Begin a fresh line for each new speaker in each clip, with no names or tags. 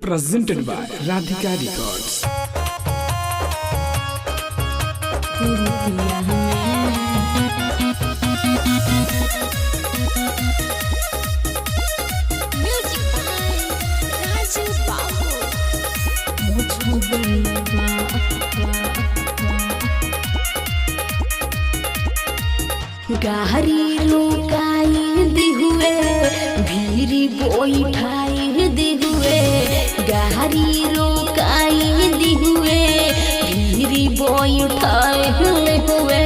presented by Radhika Records.
Music by Raju गाहरी लुकाई दिहुए भीरी बैठाई दिहुए गाहरी लुकाई दिहुए भीरी बैठाई हुए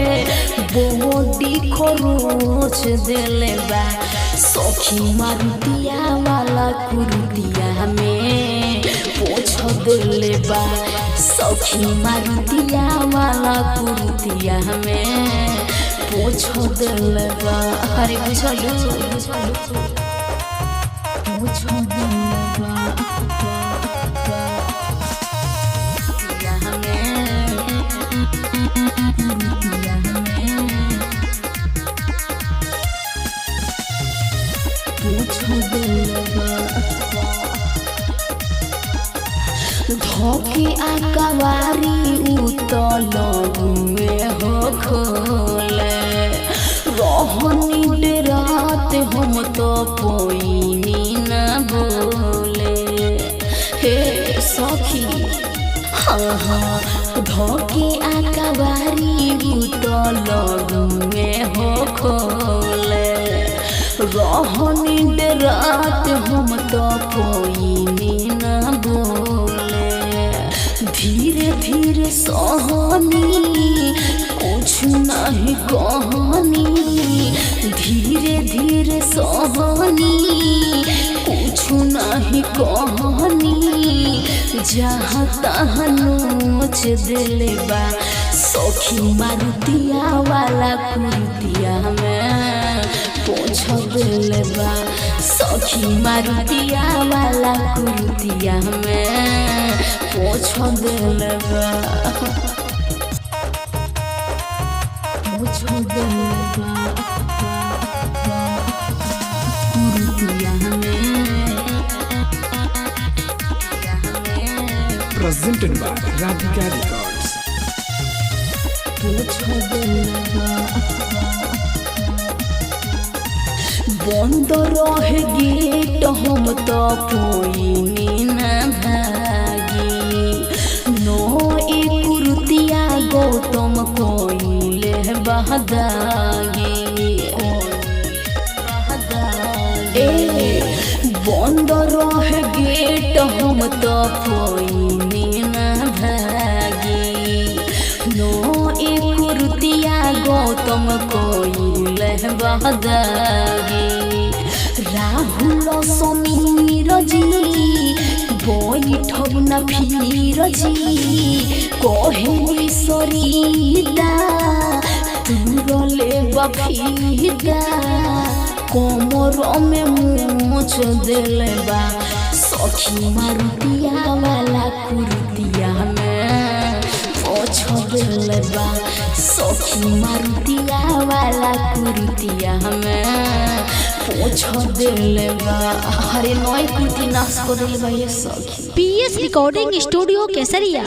बोडी खरोच देले बा सखी मारुतिया वाला कुरुतिया में पोछ देले बा सखी मारुतिया वाला कुरुतिया में पोछ देले बा अरे बुझलू पोछ देले बा धोके आकावारी उतल में हो खोले रहनी रात हम तो पोईनी न बोले हे सखी हाँ धोके आकावारी उतल में हो खोले रहनी रात हम तो पोईनी न बोले धीरे धीरे सहनी कुछ नहीं कहनी धीरे धीरे सहनी कुछ नहीं कहनी जहाँ तहाँ नोच दिले बा सखी मारुतिया वाला कुरुतिया में पोछ दिले बा सखी मारुतिया वाला कुरुतिया में पोछ दिले बा पोछ दिले बा कुरुतिया में
Presented by Radhika Records.
पोछ दिले बा बंद रहे गेट हम तो पोईनी न भागी नो एक कुरुतिया गौतम कोइले बहदागी बंद रहे गेट हम तो पोईनी न भागी नो एक कुरुतिया गौतम कोइले बहदागी राहुल समीर जी बैठब न फिर जी कहली सरिता तुरले बफीदा कमर में मूछ दिले बा सखी मारुतिया वाला कुरुतिया में पोछ दिले बा सखी मारुतिया वाला कुरुतिया में पोछ दिले बा अरे नई कुर्ती नाश कर दिले बा ये सखी
PS रिकॉर्डिंग स्टूडियो केसरिया।